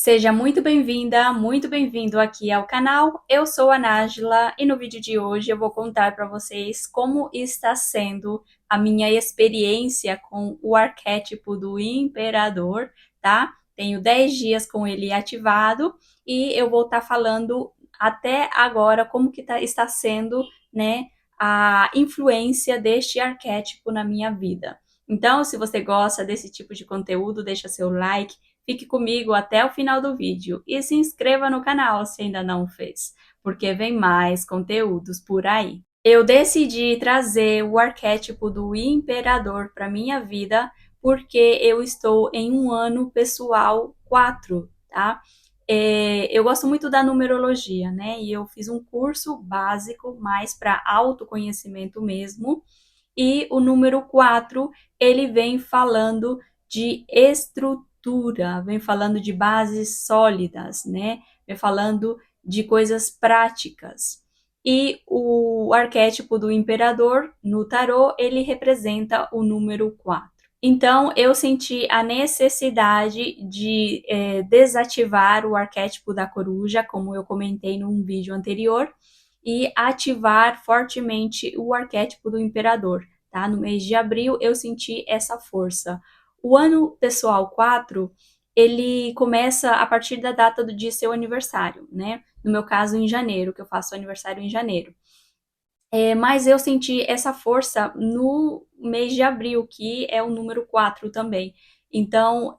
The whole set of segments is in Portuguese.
Seja muito bem-vindo aqui ao canal. Eu sou a Nájila e no vídeo de hoje eu vou contar para vocês como está sendo a minha experiência com o arquétipo do imperador, tá? Tenho 10 dias com ele ativado e eu vou estar falando até agora como que está sendo, né, a influência deste arquétipo na minha vida. Então, se você gosta desse tipo de conteúdo, deixa seu like. Fique comigo até o final do vídeo e se inscreva no canal se ainda não fez, porque vem mais conteúdos por aí. Eu decidi trazer o arquétipo do imperador para minha vida porque eu estou em um ano pessoal 4, tá? Eu gosto muito da numerologia, né? E eu fiz um curso básico mais para autoconhecimento mesmo. E o número 4 ele vem falando de estrutura, vem falando de bases sólidas, né? Vem falando de coisas práticas. E o arquétipo do imperador no tarô, ele representa o número 4. Então, eu senti a necessidade de desativar o arquétipo da coruja, como eu comentei num vídeo anterior, e ativar fortemente o arquétipo do imperador, tá? No mês de abril eu senti essa força. O ano pessoal 4, ele começa a partir da data de seu aniversário, né? No meu caso, em janeiro, que eu faço aniversário em janeiro. Mas eu senti essa força no mês de abril, que é o número 4 também. Então,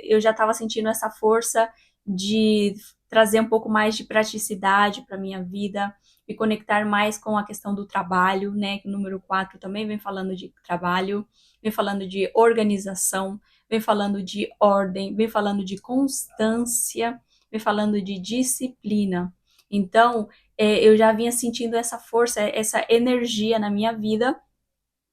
eu já estava sentindo essa força de trazer um pouco mais de praticidade para minha vida, me conectar mais com a questão do trabalho, né? Que o número 4 também vem falando de trabalho, vem falando de organização, vem falando de ordem, vem falando de constância, vem falando de disciplina. Então, eu já vinha sentindo essa força, essa energia na minha vida,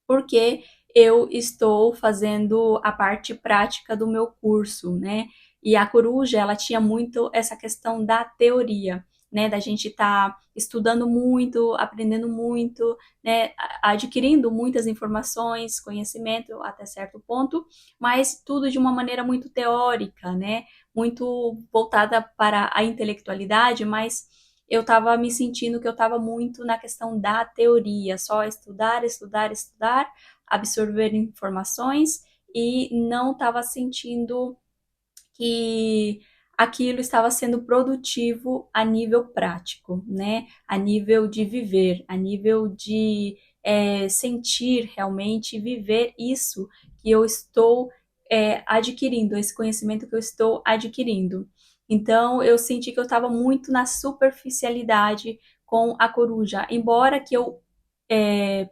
porque eu estou fazendo a parte prática do meu curso, né? E a coruja, ela tinha muito essa questão da teoria, né? Da gente estar estudando muito, aprendendo muito, né? Adquirindo muitas informações, conhecimento até certo ponto, mas tudo de uma maneira muito teórica, né? Muito voltada para a intelectualidade, mas eu estava me sentindo que eu estava muito na questão da teoria, só estudar, estudar, estudar, absorver informações e não estava sentindo que aquilo estava sendo produtivo a nível prático, né? A nível de viver, a nível de sentir realmente, viver isso que eu estou adquirindo, esse conhecimento que eu estou adquirindo. Então, eu senti que eu estava muito na superficialidade com a coruja, embora que eu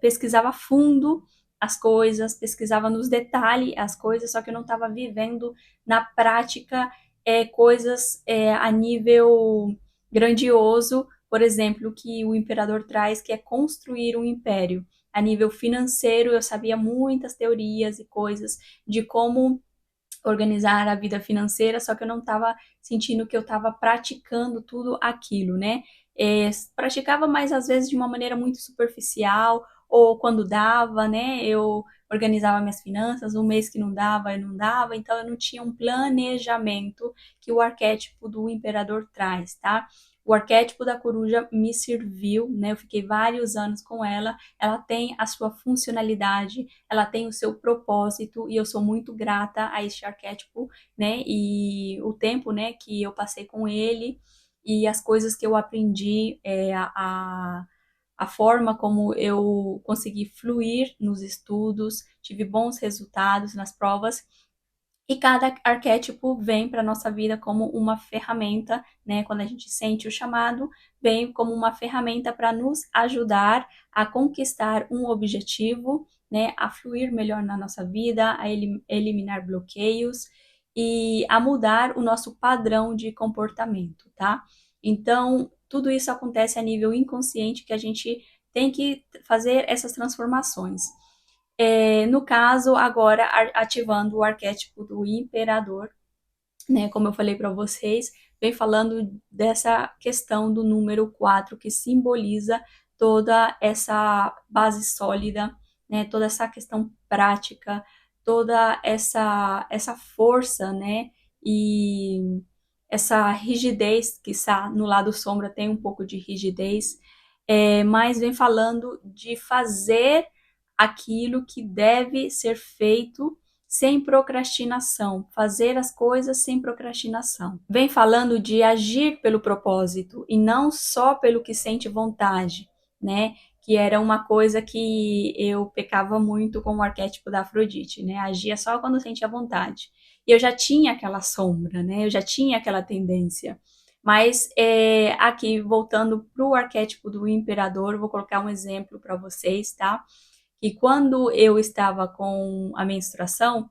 pesquisava a fundo as coisas, pesquisava nos detalhes as coisas, só que eu não estava vivendo na prática coisas a nível grandioso, por exemplo, que o imperador traz, que é construir um império. A nível financeiro, eu sabia muitas teorias e coisas de como organizar a vida financeira, só que eu não estava sentindo que eu estava praticando tudo aquilo, né? Praticava, mas às vezes de uma maneira muito superficial, ou quando dava, né? Eu organizava minhas finanças, um mês que não dava, eu não dava, então eu não tinha um planejamento que o arquétipo do imperador traz, tá? O arquétipo da coruja me serviu, né? Eu fiquei vários anos com ela. Ela tem a sua funcionalidade, ela tem o seu propósito e eu sou muito grata a este arquétipo, né? E o tempo, né, que eu passei com ele e as coisas que eu aprendi, a forma como eu consegui fluir nos estudos, tive bons resultados nas provas. E cada arquétipo vem para a nossa vida como uma ferramenta, né? Quando a gente sente o chamado, vem como uma ferramenta para nos ajudar a conquistar um objetivo, né? A fluir melhor na nossa vida, a eliminar bloqueios e a mudar o nosso padrão de comportamento, tá? Então, tudo isso acontece a nível inconsciente que a gente tem que fazer essas transformações. No caso, agora ativando o arquétipo do imperador, né? Como eu falei para vocês, vem falando dessa questão do número 4 que simboliza toda essa base sólida, né? Toda essa questão prática, toda essa força, né? e essa rigidez que está no lado sombra tem um pouco de rigidez, mas vem falando de fazer aquilo que deve ser feito sem procrastinação, fazer as coisas sem procrastinação. Vem falando de agir pelo propósito e não só pelo que sente vontade, né? Que era uma coisa que eu pecava muito com o arquétipo da Afrodite, né? Agia só quando sentia vontade. E eu já tinha aquela sombra, né? Eu já tinha aquela tendência. Mas aqui, voltando para o arquétipo do imperador, vou colocar um exemplo para vocês, tá? Que quando eu estava com a menstruação,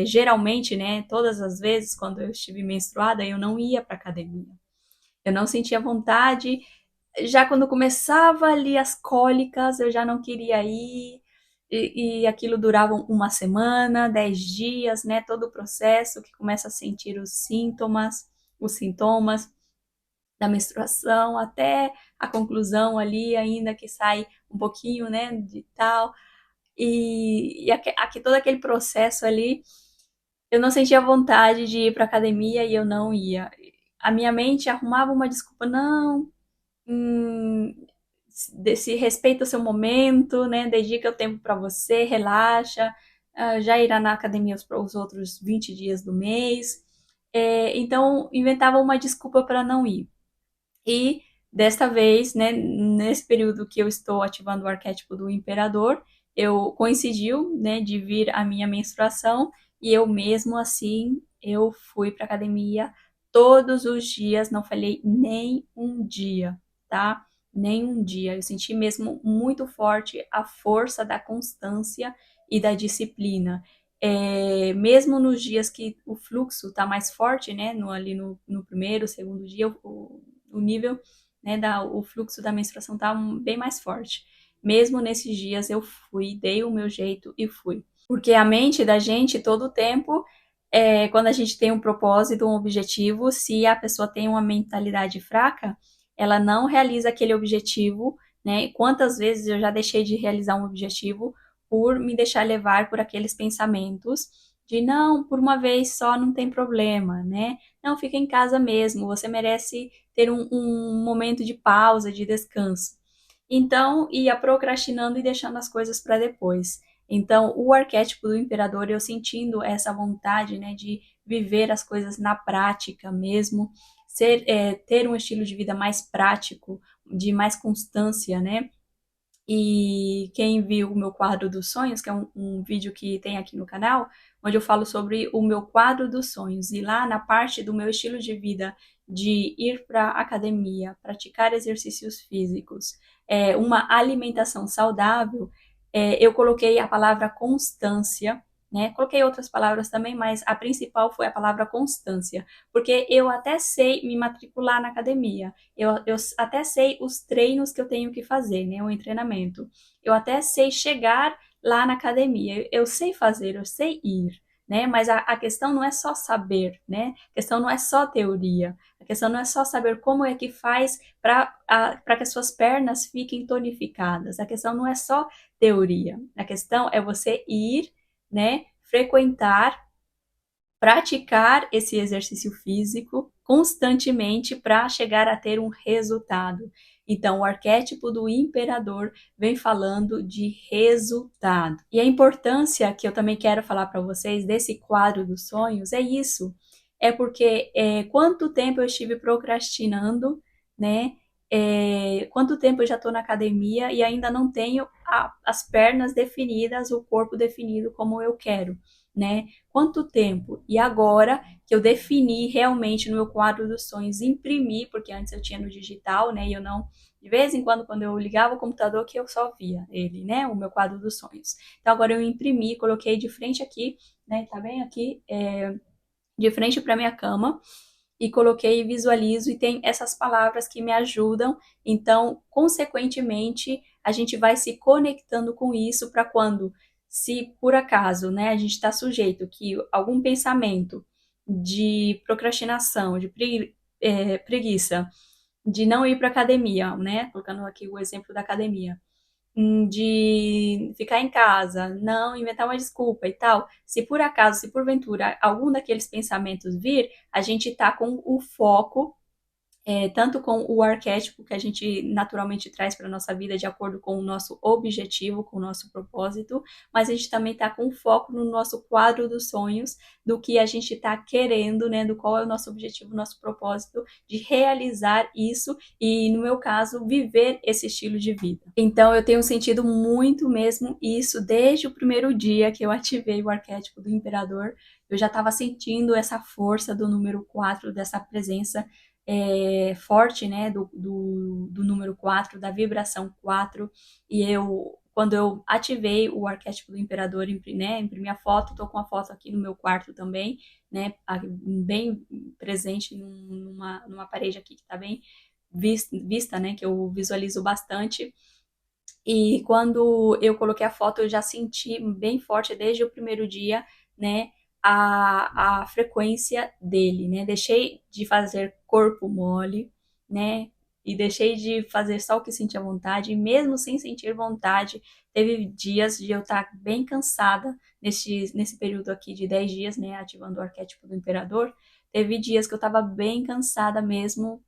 geralmente, né, todas as vezes quando eu estive menstruada, eu não ia para academia. Eu não sentia vontade. Já quando começava ali as cólicas, eu já não queria ir. E aquilo durava uma semana, 10 dias, né? Todo o processo que começa a sentir os sintomas da menstruação, até a conclusão ali, ainda que sai um pouquinho, né, de tal. E aqui todo aquele processo ali, eu não sentia vontade de ir para academia e eu não ia. A minha mente arrumava uma desculpa, não, hum, se respeita o seu momento, né? Dedica o tempo para você, relaxa, já irá na academia os outros 20 dias do mês. Então, inventava uma desculpa para não ir. E desta vez, né, nesse período que eu estou ativando o arquétipo do imperador, eu coincidiu, né, de vir a minha menstruação e eu mesmo assim eu fui para academia todos os dias, não falhei nem um dia, tá? Nem um dia. Eu senti mesmo muito forte a força da constância e da disciplina. Mesmo nos dias que o fluxo está mais forte, né, ali no primeiro, segundo dia, o nível, né, o fluxo da menstruação está bem mais forte. Mesmo nesses dias eu fui, dei o meu jeito e fui. Porque a mente da gente, todo o tempo, quando a gente tem um propósito, um objetivo, se a pessoa tem uma mentalidade fraca, ela não realiza aquele objetivo, né? Quantas vezes eu já deixei de realizar um objetivo por me deixar levar por aqueles pensamentos de não, por uma vez só não tem problema, né? Não, fica em casa mesmo, você merece ter um momento de pausa, de descanso. Então, ia procrastinando e deixando as coisas para depois. Então, o arquétipo do imperador, eu sentindo essa vontade, né, de viver as coisas na prática mesmo, ter um estilo de vida mais prático, de mais constância, né? E quem viu o meu quadro dos sonhos, que é um vídeo que tem aqui no canal, onde eu falo sobre o meu quadro dos sonhos, e lá na parte do meu estilo de vida, de ir para a academia, praticar exercícios físicos, uma alimentação saudável, eu coloquei a palavra constância, né? Coloquei outras palavras também, mas a principal foi a palavra constância, porque eu até sei me matricular na academia, eu até sei os treinos que eu tenho que fazer, né? O treinamento. Eu até sei chegar lá na academia. Eu sei fazer, eu sei ir, né? Mas a questão não é só saber, né? A questão não é só teoria. A questão não é só saber como é que faz para que as suas pernas fiquem tonificadas. A questão não é só teoria. A questão é você ir, né? Frequentar, praticar esse exercício físico constantemente para chegar a ter um resultado. Então, o arquétipo do imperador vem falando de resultado. E a importância que eu também quero falar para vocês desse quadro dos sonhos é isso. É porque quanto tempo eu estive procrastinando, né? Quanto tempo eu já estou na academia e ainda não tenho as pernas definidas, o corpo definido como eu quero, né? Quanto tempo? E agora que eu defini realmente no meu quadro dos sonhos, imprimi, porque antes eu tinha no digital, né? E eu não, de vez em quando eu ligava o computador, que eu só via ele, né? O meu quadro dos sonhos. Então agora eu imprimi, coloquei de frente aqui, né? Tá bem aqui, de frente para minha cama. E coloquei visualizo e tem essas palavras que me ajudam. Então, consequentemente, a gente vai se conectando com isso para quando, se por acaso, né, a gente está sujeito que algum pensamento de procrastinação, de preguiça, de não ir para academia, né, colocando aqui o exemplo da academia, de ficar em casa, não inventar uma desculpa e tal, se por acaso, se porventura algum daqueles pensamentos vir, a gente tá com o foco tanto com o arquétipo que a gente naturalmente traz para a nossa vida de acordo com o nosso objetivo, com o nosso propósito, mas a gente também está com foco no nosso quadro dos sonhos, do que a gente está querendo, né? Do qual é o nosso objetivo, o nosso propósito de realizar isso e, no meu caso, viver esse estilo de vida. Então, eu tenho sentido muito mesmo isso desde o primeiro dia que eu ativei o arquétipo do imperador. Eu já estava sentindo essa força do número 4, dessa presença forte, né, do número 4, da vibração 4, e quando eu ativei o arquétipo do imperador, né, imprimi a foto, tô com a foto aqui no meu quarto também, né, bem presente numa parede aqui que tá bem vista, né, que eu visualizo bastante, e quando eu coloquei a foto, eu já senti bem forte desde o primeiro dia, né, a frequência dele, né? Deixei de fazer corpo mole, né? E deixei de fazer só o que sentia vontade, e mesmo sem sentir vontade, teve dias de eu estar bem cansada nesse período aqui de 10 dias, né? Ativando o arquétipo do imperador. Teve dias que eu estava bem cansada mesmo,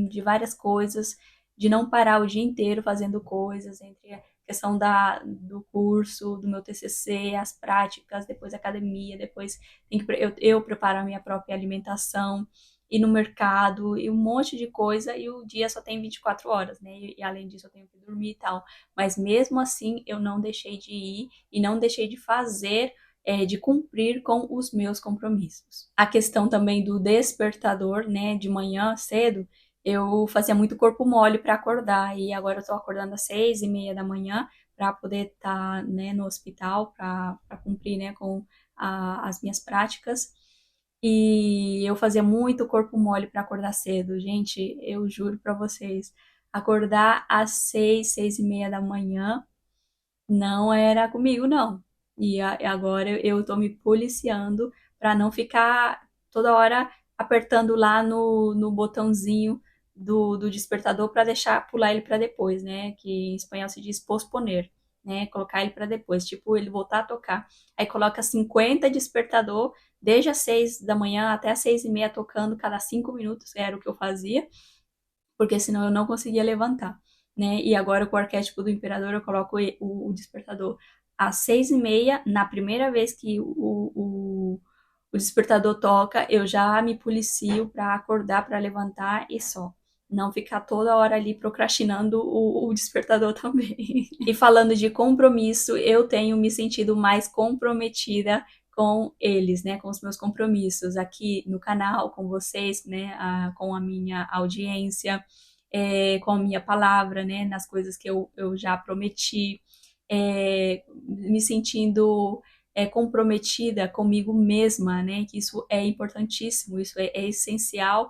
de várias coisas, de não parar o dia inteiro fazendo coisas, entre a questão do curso, do meu TCC, as práticas, depois a academia, depois eu preparar a minha própria alimentação, ir no mercado e um monte de coisa, e o dia só tem 24 horas, né? E além disso eu tenho que dormir e tal. Mas mesmo assim eu não deixei de ir e não deixei de fazer, de cumprir com os meus compromissos. A questão também do despertador, né, de manhã cedo, eu fazia muito corpo mole para acordar, e agora eu estou acordando às 6:30 da manhã para poder estar, né, no hospital, para cumprir, né, com as minhas práticas. E eu fazia muito corpo mole para acordar cedo. Gente, eu juro para vocês, acordar às 6:30 da manhã não era comigo, não. E agora eu tô me policiando para não ficar toda hora apertando lá no botãozinho do despertador para deixar pular ele para depois, né? Que em espanhol se diz posponer, né? Colocar ele para depois, tipo ele voltar a tocar. Aí coloca 50 despertador desde as 6 da manhã até as 6:30 tocando cada 5 minutos, era o que eu fazia, porque senão eu não conseguia levantar, né? E agora com o arquétipo do imperador eu coloco o despertador às 6:30, na primeira vez que o despertador toca, eu já me policio para acordar, para levantar e só. Não ficar toda hora ali procrastinando o despertador também. E falando de compromisso, eu tenho me sentido mais comprometida com eles, né, com os meus compromissos aqui no canal, com vocês, né, com a minha audiência, com a minha palavra, né, nas coisas que eu já prometi, me sentindo comprometida comigo mesma, né, que isso é importantíssimo, isso é essencial,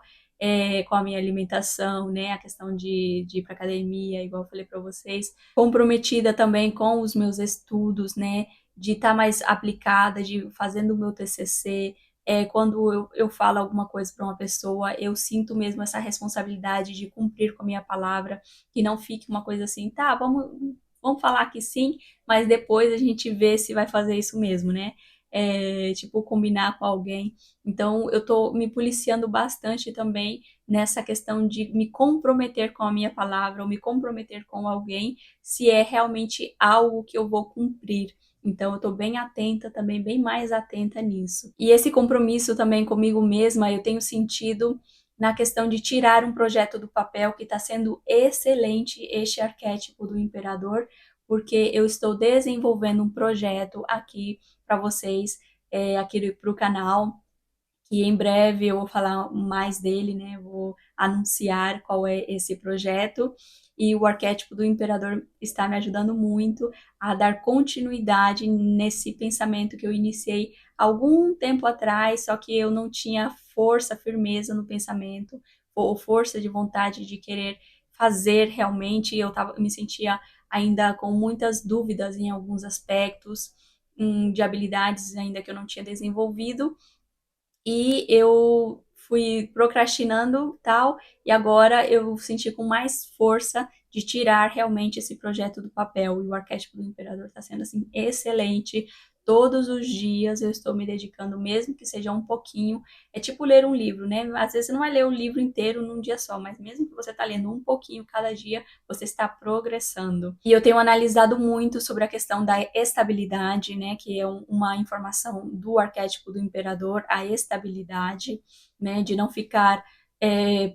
com a minha alimentação, né, a questão de ir para academia, igual eu falei para vocês, comprometida também com os meus estudos, né, de estar mais aplicada, de fazendo o meu TCC, quando eu falo alguma coisa para uma pessoa, eu sinto mesmo essa responsabilidade de cumprir com a minha palavra, que não fique uma coisa assim, tá, vamos falar que sim, mas depois a gente vê se vai fazer isso mesmo, né? Tipo, combinar com alguém. Então, eu tô me policiando bastante também nessa questão de me comprometer com a minha palavra ou me comprometer com alguém, se é realmente algo que eu vou cumprir. Então, eu estou bem atenta também, bem mais atenta nisso. E esse compromisso também comigo mesma, eu tenho sentido na questão de tirar um projeto do papel, que está sendo excelente este arquétipo do imperador, porque eu estou desenvolvendo um projeto aqui para vocês, aqui para o canal, que em breve eu vou falar mais dele, né? Vou anunciar qual é esse projeto. E o arquétipo do imperador está me ajudando muito a dar continuidade nesse pensamento que eu iniciei algum tempo atrás, só que eu não tinha força, firmeza no pensamento, ou força de vontade de querer fazer realmente. Eu me sentia ainda com muitas dúvidas em alguns aspectos, de habilidades ainda que eu não tinha desenvolvido, e eu fui procrastinando tal, e agora eu senti com mais força de tirar realmente esse projeto do papel. E o arquétipo do imperador está sendo assim excelente. Todos os dias eu estou me dedicando, mesmo que seja um pouquinho. É tipo ler um livro, né? Às vezes você não vai ler o livro inteiro num dia só, mas mesmo que você está lendo um pouquinho cada dia, você está progressando. E eu tenho analisado muito sobre a questão da estabilidade, né? Que é uma informação do arquétipo do imperador, a estabilidade, né? De não ficar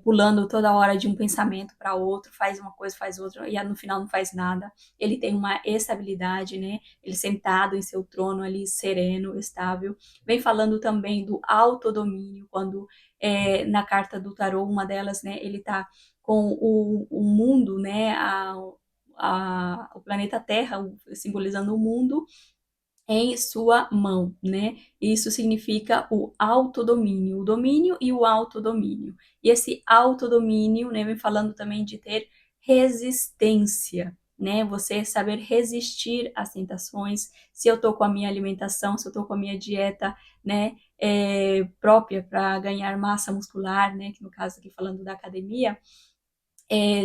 pulando toda hora de um pensamento para outro, faz uma coisa, faz outra, e no final não faz nada. Ele tem uma estabilidade, né? Ele sentado em seu trono ali, sereno, estável. Vem falando também do autodomínio, quando na carta do tarô, uma delas, né? Ele tá com o mundo, né? O planeta Terra, simbolizando o mundo, em sua mão, né? Isso significa o autodomínio, o domínio e o autodomínio. E esse autodomínio, né, vem falando também de ter resistência, né? Você saber resistir às tentações. Se eu tô com a minha alimentação, se eu tô com a minha dieta, né, própria para ganhar massa muscular, né? Que no caso aqui falando da academia,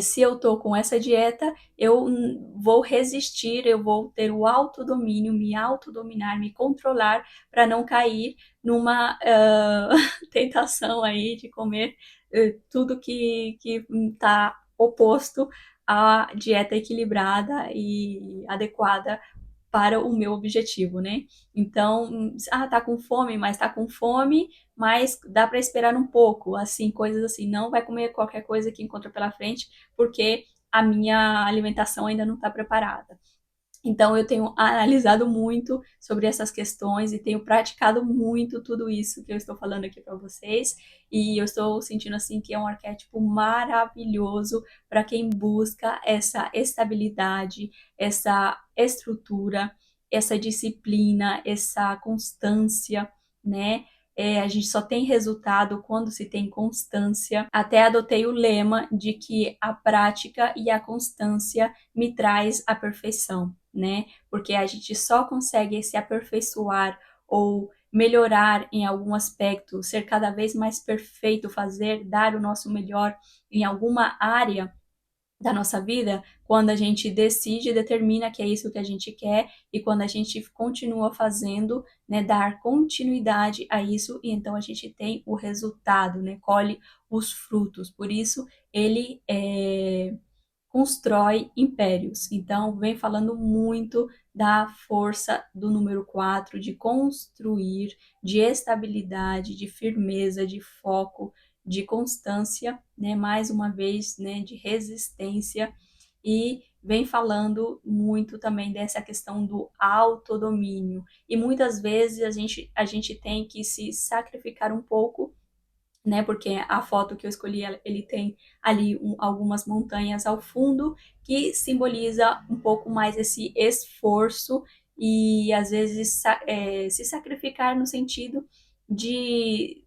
se eu tô com essa dieta, eu vou resistir, eu vou ter o autodomínio, me autodominar, me controlar para não cair numa tentação aí de comer tudo que tá oposto à dieta equilibrada e adequada para o meu objetivo, né? Então, tá com fome, mas tá com fome, mas dá para esperar um pouco, assim, coisas assim, não vai comer qualquer coisa que encontra pela frente, porque a minha alimentação ainda não está preparada. Então, eu tenho analisado muito sobre essas questões e tenho praticado muito tudo isso que eu estou falando aqui para vocês. E eu estou sentindo assim que é um arquétipo maravilhoso para quem busca essa estabilidade, essa estrutura, essa disciplina, essa constância, né? A gente só tem resultado quando se tem constância. Até adotei o lema de que a prática e a constância me traz a perfeição, né? Porque a gente só consegue se aperfeiçoar ou melhorar em algum aspecto, ser cada vez mais perfeito, fazer, dar o nosso melhor em alguma área da nossa vida, quando a gente decide, determina que é isso que a gente quer e quando a gente continua fazendo, né, dar continuidade a isso e então a gente tem o resultado, né, colhe os frutos. Por isso ele constrói impérios. Então, vem falando muito da força do número 4 de construir, de estabilidade, de firmeza, de foco, de constância, né? Mais uma vez, né? De resistência. E vem falando muito também dessa questão do autodomínio. E muitas vezes a gente tem que se sacrificar um pouco, né? Porque a foto que eu escolhi, ele tem ali algumas montanhas ao fundo, que simboliza um pouco mais esse esforço e às vezes se sacrificar no sentido de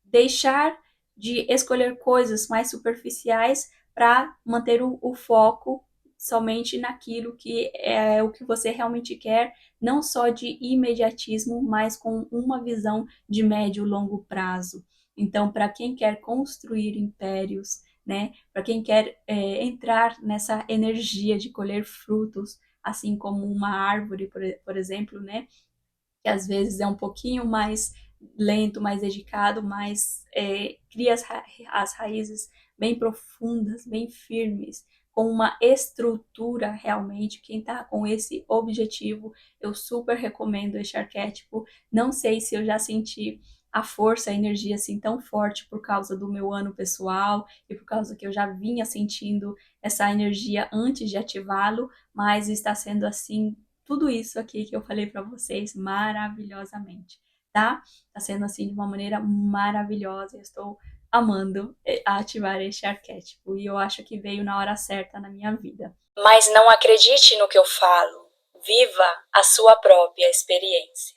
deixar de escolher coisas mais superficiais para manter o foco somente naquilo que é o que você realmente quer, não só de imediatismo, mas com uma visão de médio e longo prazo. Então, para quem quer construir impérios, né, para quem quer entrar nessa energia de colher frutos, assim como uma árvore, por exemplo, né, que às vezes é um pouquinho mais lento, mais dedicado, mas cria as raízes bem profundas, bem firmes, com uma estrutura realmente. Quem está com esse objetivo, eu super recomendo este arquétipo. Não sei se eu já senti a força, a energia assim tão forte por causa do meu ano pessoal e por causa que eu já vinha sentindo essa energia antes de ativá-lo, mas está sendo assim tudo isso aqui que eu falei para vocês maravilhosamente, tá? Tá sendo assim de uma maneira maravilhosa. Eu estou amando ativar este arquétipo e eu acho que veio na hora certa na minha vida. Mas não acredite no que eu falo. Viva a sua própria experiência.